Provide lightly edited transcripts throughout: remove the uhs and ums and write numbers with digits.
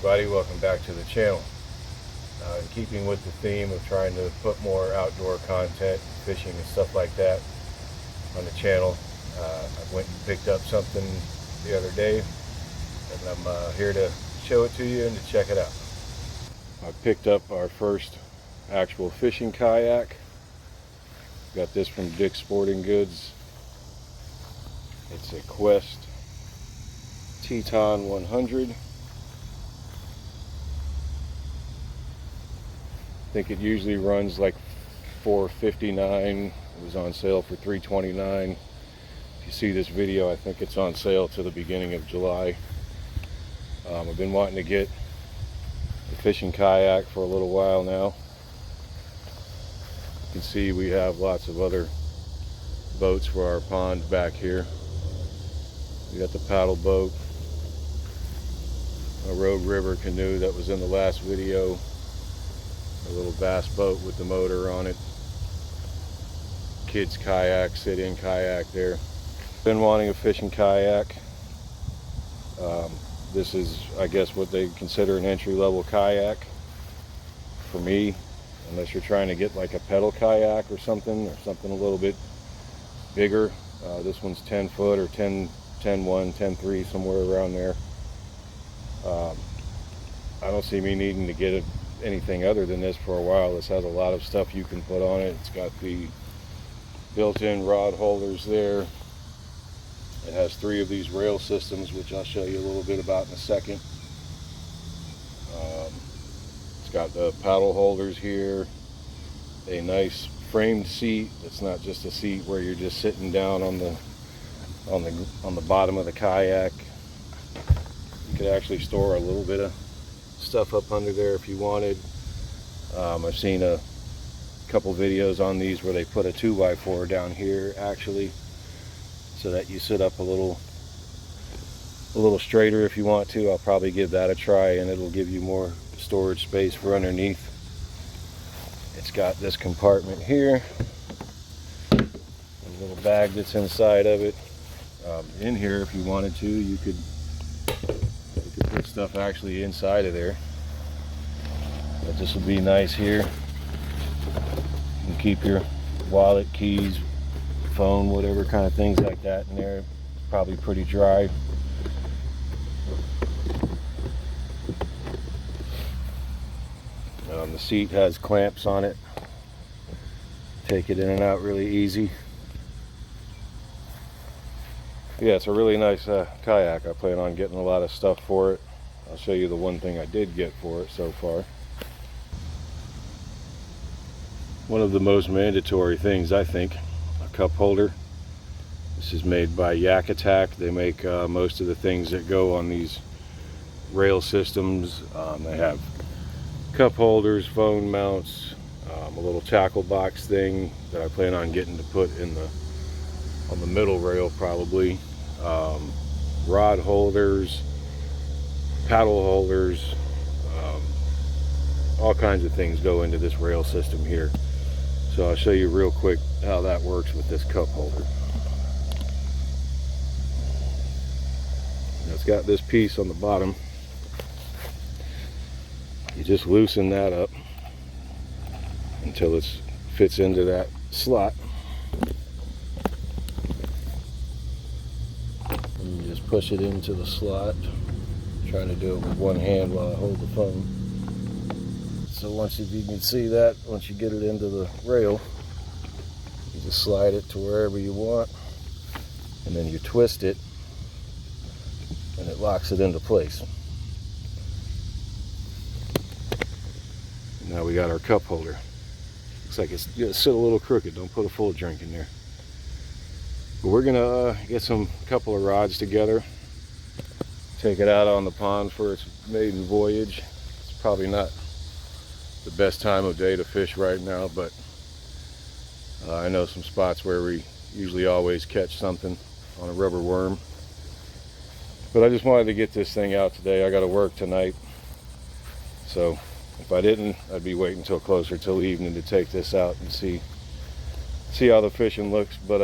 everybody, welcome back to the channel. In keeping with the theme of trying to put more outdoor content, fishing and stuff like that on the channel, I went and picked up something the other day, and I'm here to show it to you and to check it out. I picked up our first actual fishing kayak. Got this from Dick's Sporting Goods. It's a Quest Teton 100. I think it usually runs like $459. It was on sale for $329. If you see this video, I think it's on sale to the beginning of July. I've been wanting to get a fishing kayak for a little while now. You can see we have lots of other boats for our pond back here. We got the paddle boat, a Road River canoe that was in the last video, a little bass boat with the motor on it, kids kayak, sit-in kayak there. Been wanting a fishing kayak. This is, I guess, what they consider an entry-level kayak for me, unless you're trying to get like a pedal kayak or something a little bit bigger. This one's 10 foot or 10.1, 10.3, somewhere around there. I don't see me needing to get anything other than this for a while. This has a lot of stuff you can put on it. It's got the built-in rod holders there. It has 3 of these rail systems, which I'll show you a little bit about in a second. It's got the paddle holders here, a nice framed seat. It's not just a seat where you're just sitting down on the bottom of the kayak. You could actually store a little bit of stuff up under there if you wanted. I've seen a couple videos on these where they put a 2x4 down here actually, so that you sit up a little straighter if you want to. I'll probably give that a try, and it'll give you more storage space for underneath. It's got this compartment here, a little bag that's inside of it. In here, if you wanted to, you could put stuff actually inside of there. But this will be nice here. You can keep your wallet, keys, phone, whatever kind of things like that in there. Probably pretty dry. The seat has clamps on it. Take it in and out really easy. Yeah, it's a really nice kayak. I plan on getting a lot of stuff for it. I'll show you the one thing I did get for it so far. One of the most mandatory things, I think, a cup holder. This is made by Yak Attack. They make most of the things that go on these rail systems. They have cup holders, phone mounts, a little tackle box thing that I plan on getting to put in on the middle rail probably. Rod holders, paddle holders, all kinds of things go into this rail system here. So I'll show you real quick how that works with this cup holder. Now it's got this piece on the bottom. You just loosen that up until it fits into that slot. And you just push it into the slot. I'm trying to do it with one hand while I hold the phone. So once you can see that, once you get it into the rail, you just slide it to wherever you want, and then you twist it, and it locks it into place. Now we got our cup holder. Looks like it's gonna sit a little crooked. Don't put a full drink in there. But we're gonna get a couple of rods together, take it out on the pond for its maiden voyage. It's probably not the best time of day to fish right now, but I know some spots where we usually always catch something on a rubber worm. But I just wanted to get this thing out today. I got to work tonight, so if I didn't, I'd be waiting until closer till evening to take this out and see how the fishing looks. But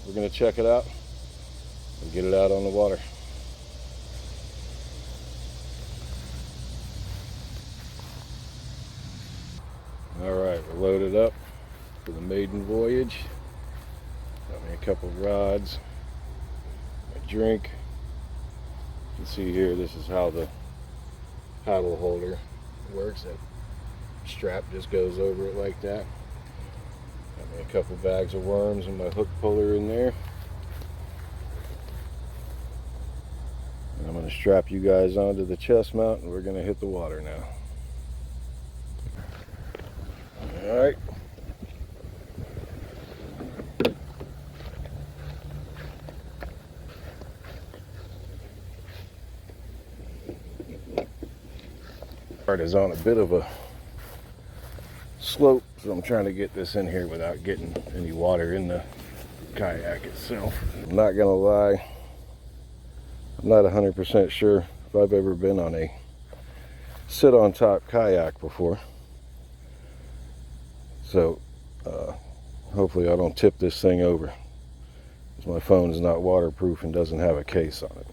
we're gonna check it out and get it out on the water. loaded up for the maiden voyage. Got me a couple rods, a drink. You can see here, this is how the paddle holder works. That strap just goes over it like that. Got me a couple bags of worms and my hook puller in there. And I'm going to strap you guys onto the chest mount and we're going to hit the water now. Alright. Part is on a bit of a slope, so I'm trying to get this in here without getting any water in the kayak itself. I'm not gonna lie, I'm not 100% sure if I've ever been on a sit on top kayak before, so hopefully I don't tip this thing over, because my phone is not waterproof and doesn't have a case on it.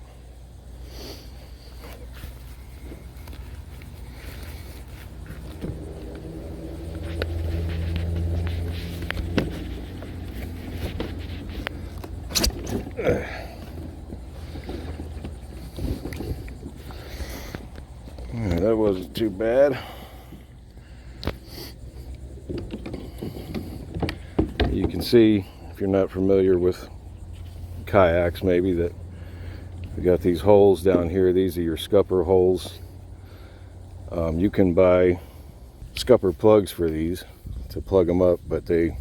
That wasn't too bad. You can see, if you're not familiar with kayaks, maybe, that we got these holes down here. These are your scupper holes. You can buy scupper plugs for these to plug them up, but they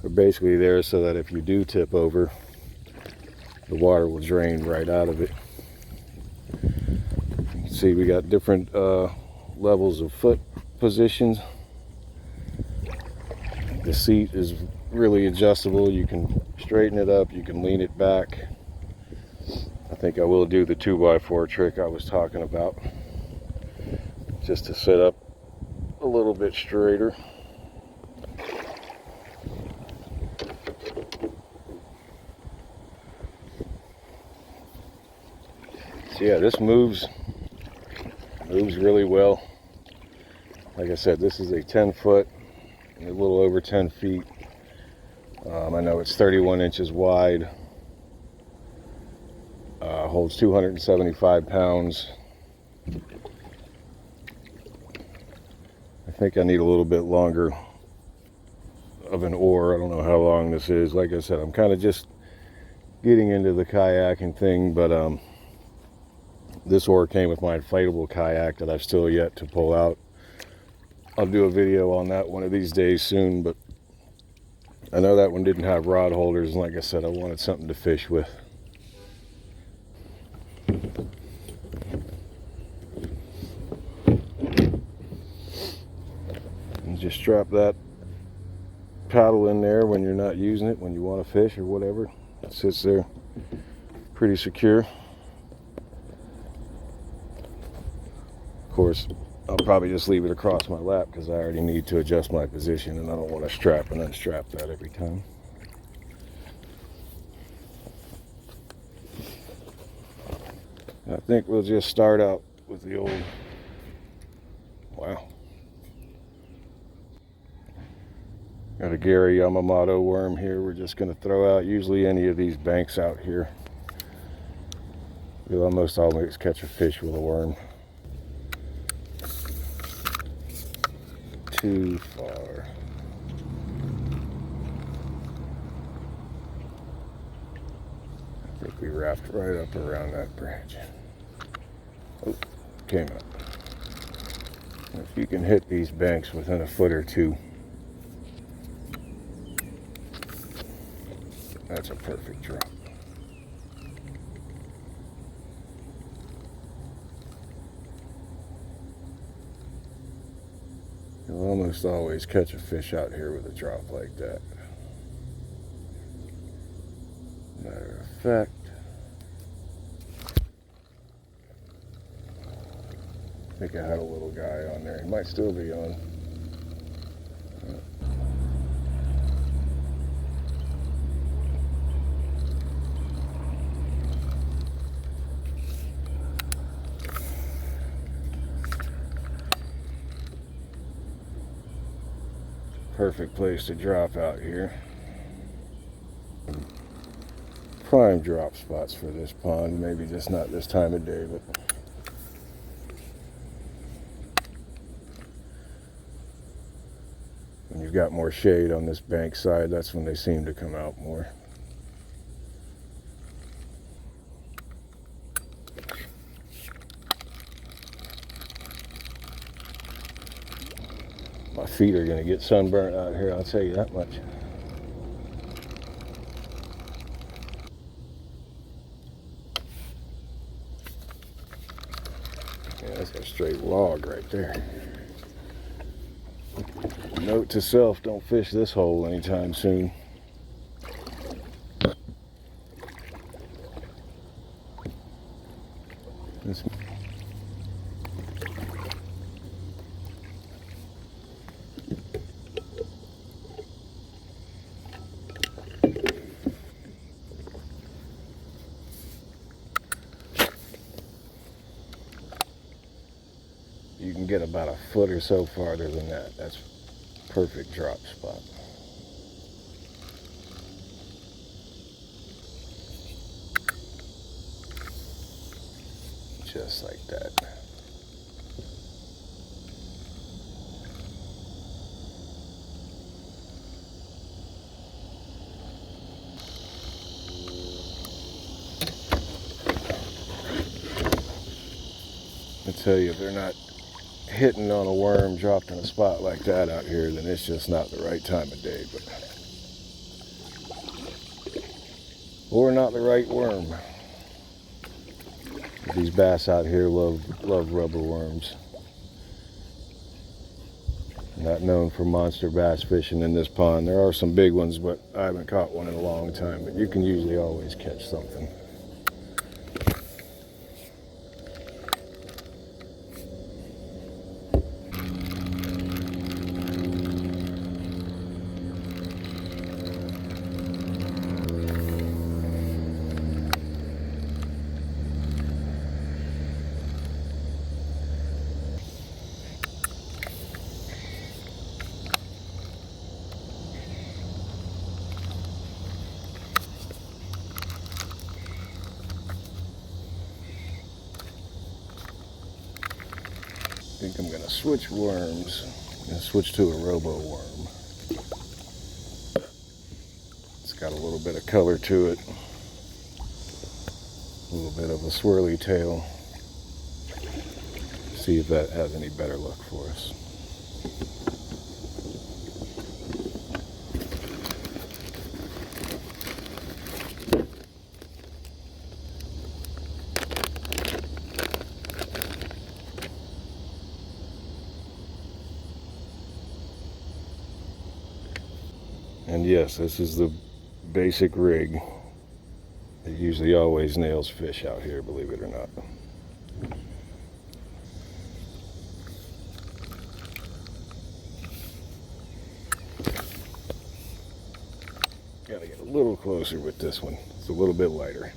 are basically there so that if you do tip over, the water will drain right out of it. You can see we got different levels of foot positions. The seat is really adjustable. You can straighten it up, you can lean it back. I think I will do the 2x4 trick I was talking about, just to sit up a little bit straighter. So yeah, this moves really well. Like I said, this is a 10 foot, a little over 10 feet. I know it's 31 inches wide. Holds 275 pounds. I think I need a little bit longer of an oar. I don't know how long this is. Like I said, I'm kind of just getting into the kayaking thing, but this oar came with my inflatable kayak that I've still yet to pull out. I'll do a video on that one of these days soon, but I know that one didn't have rod holders, and like I said, I wanted something to fish with. And just strap that paddle in there when you're not using it, when you want to fish or whatever. It sits there pretty secure. Of course, I'll probably just leave it across my lap because I already need to adjust my position, and I don't want to strap and unstrap that every time. I think we'll just start out with the old, wow. Got a Gary Yamamoto worm here we're just going to throw out. Usually any of these banks out here, you'll almost always catch a fish with a worm. Too far. I think we wrapped right up around that branch. Oh, came up. If you can hit these banks within a foot or two, that's a perfect drop. You'll almost always catch a fish out here with a drop like that. Matter of fact, I think I had a little guy on there. He might still be on. perfect place to drop out here. Prime drop spots for this pond, maybe just not this time of day, but when you've got more shade on this bank side, that's when they seem to come out more. My feet are going to get sunburnt out here, I'll tell you that much. Yeah, that's a straight log right there. Note to self, don't fish this hole anytime soon. You can get about a foot or so farther than that. That's perfect drop spot. Just like that. I tell you, if they're not hitting on a worm dropped in a spot like that out here, then it's just not the right time of day, or not the right worm. These bass out here love rubber worms. Not known for monster bass fishing in this pond. There are some big ones, but I haven't caught one in a long time, but you can usually always catch something. I think I'm going to switch worms and switch to a robo worm. It's got a little bit of color to it, a little bit of a swirly tail. See if that has any better luck for us. And yes, this is the basic rig. It usually always nails fish out here, believe it or not. Gotta get a little closer with this one. It's a little bit lighter.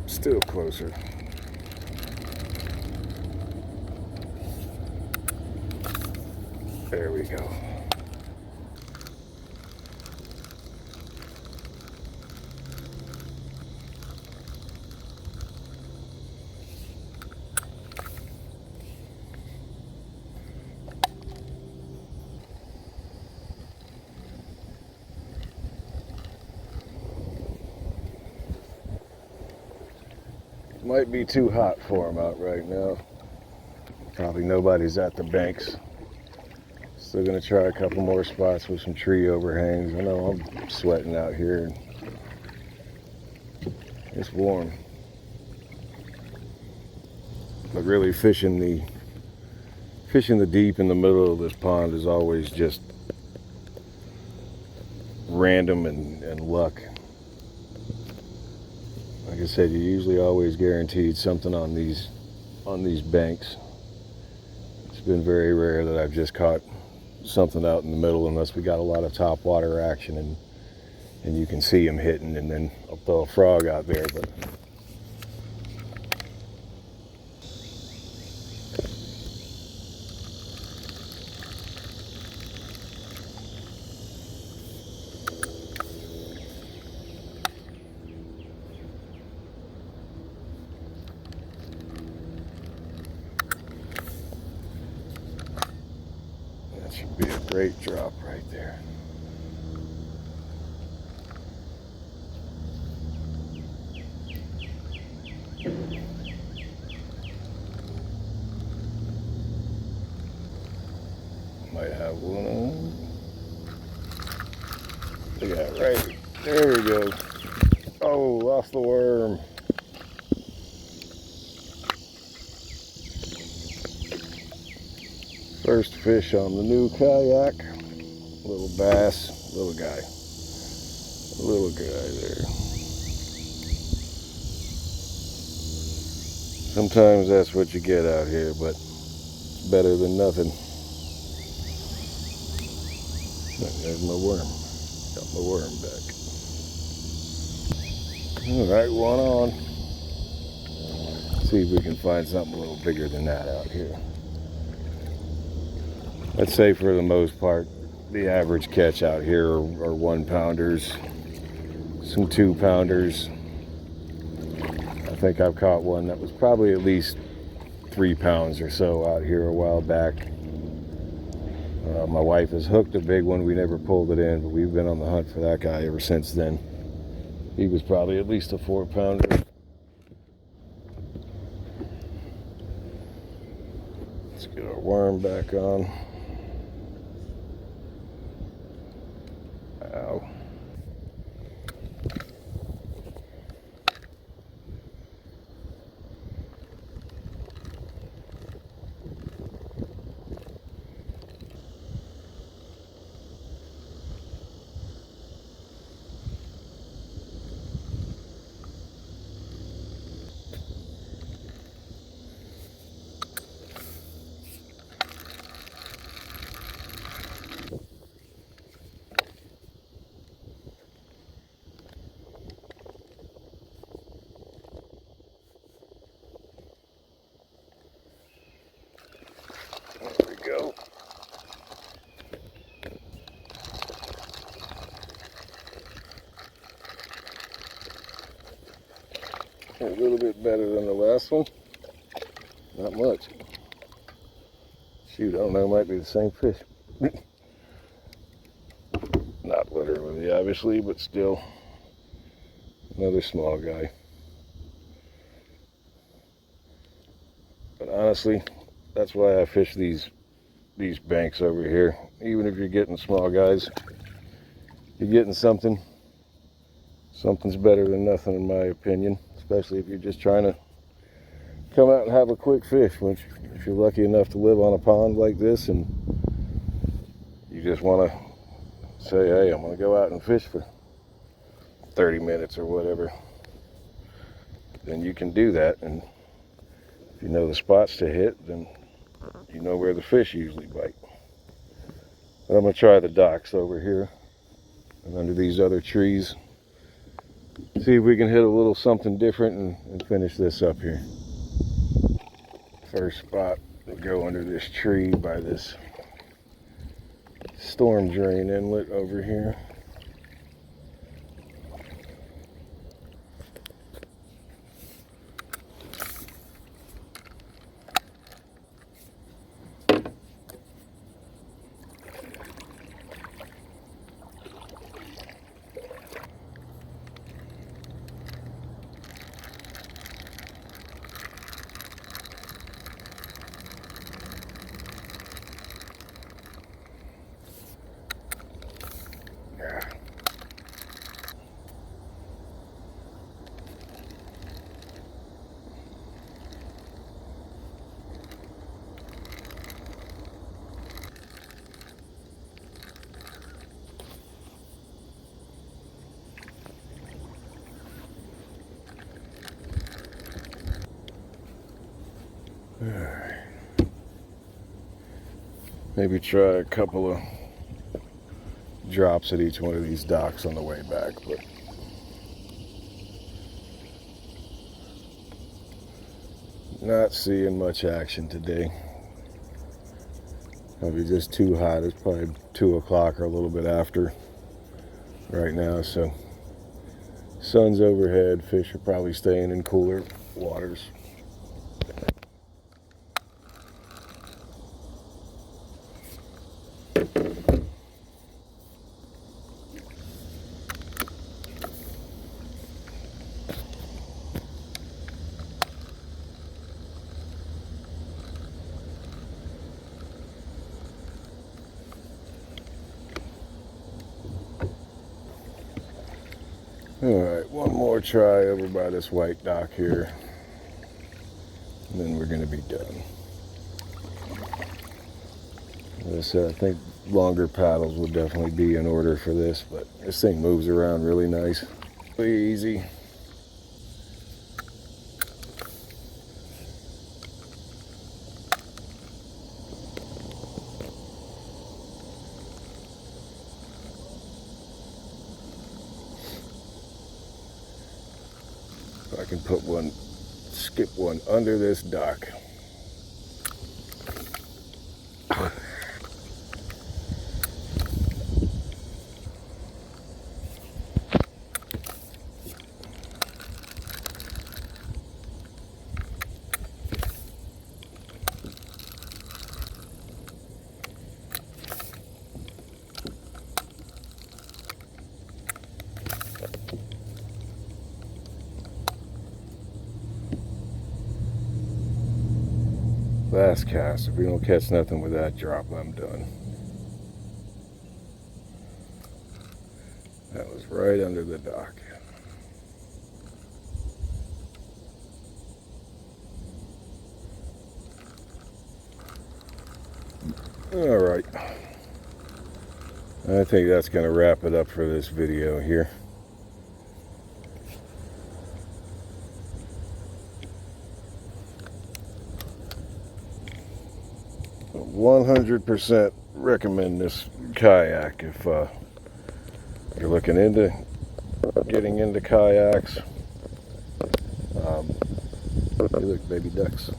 Still closer. There we go. Might be too hot for them out right now. Probably nobody's at the banks. Still gonna try a couple more spots with some tree overhangs. I know I'm sweating out here. It's warm. But really fishing the deep in the middle of this pond is always just random and luck. Like I said, you're usually always guaranteed something on these banks. It's been very rare that I've just caught something out in the middle unless we got a lot of top water action and you can see them hitting, and then I'll throw a frog out there. But that should be a great drop right there. Might have one on. Look at that, right there we go. Oh, lost the worm. First fish on the new kayak. Little bass, little guy. Little guy there. Sometimes that's what you get out here, but it's better than nothing. There's my worm. Got my worm back. Alright, one on. See if we can find something a little bigger than that out here. I'd say for the most part, the average catch out here are 1-pounders, some 2-pounders. I think I've caught one that was probably at least 3 pounds or so out here a while back. My wife has hooked a big one. We never pulled it in, but we've been on the hunt for that guy ever since then. He was probably at least a 4-pounder. Let's get our worm back on. Ow. There we go. A little bit better than the last one. Not much. Shoot, I don't know, it might be the same fish. Not literally, obviously, but still. Another small guy. But honestly, that's why I fish these banks over here. Even if you're getting small guys, you're getting something. Something's better than nothing, in my opinion. Especially if you're just trying to come out and have a quick fish. Which, if you're lucky enough to live on a pond like this, and you just want to say, hey, I'm going to go out and fish for 30 minutes or whatever, then you can do that. And if you know the spots to hit, then you know where the fish usually bite. But I'm going to try the docks over here and under these other trees. See if we can hit a little something different and finish this up here. First spot, we'll go under this tree by this storm drain inlet over here. Alright. Maybe try a couple of drops at each one of these docks on the way back, but not seeing much action today. Probably just too hot. It's probably 2 o'clock or a little bit after right now, so sun's overhead. Fish are probably staying in cooler waters. Alright, one more try over by this white dock here, and then we're going to be done. As I said, I think longer paddles would definitely be in order for this, but this thing moves around really nice. Really easy. I can put one, skip one under this dock. Last cast. If we don't catch nothing with that drop, I'm done. That was right under the dock. Alright. I think that's going to wrap it up for this video here. 100% recommend this kayak if you're looking into getting into kayaks. Hey, look, baby ducks.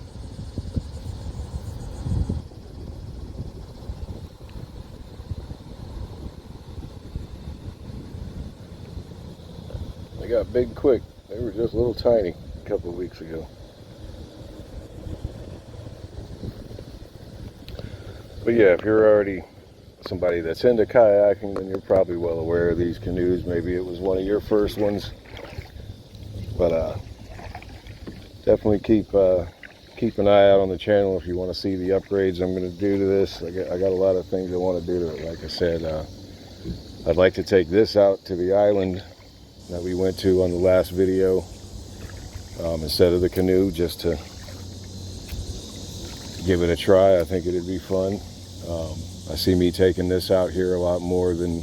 They got big quick. They were just a little tiny a couple of weeks ago. But yeah, if you're already somebody that's into kayaking, then you're probably well aware of these canoes. Maybe it was one of your first ones. But definitely keep an eye out on the channel if you want to see the upgrades I'm going to do to this. I got a lot of things I want to do to it. Like I said, I'd like to take this out to the island that we went to on the last video instead of the canoe, just to give it a try. I think it'd be fun. I see me taking this out here a lot more than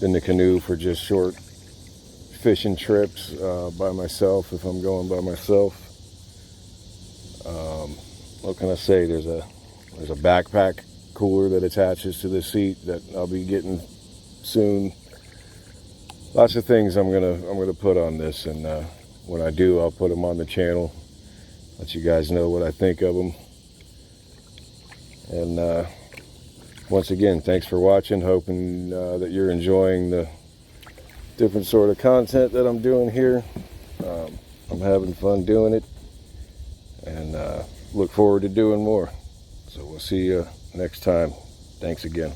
the canoe for just short fishing trips by myself, if I'm going by myself. What can I say? There's a backpack cooler that attaches to the seat that I'll be getting soon. Lots of things I'm gonna put on this, and when I do, I'll put them on the channel, let you guys know what I think of them. And once again, thanks for watching. Hoping that you're enjoying the different sort of content that I'm doing here. I'm having fun doing it, and look forward to doing more. So we'll see you next time. Thanks again.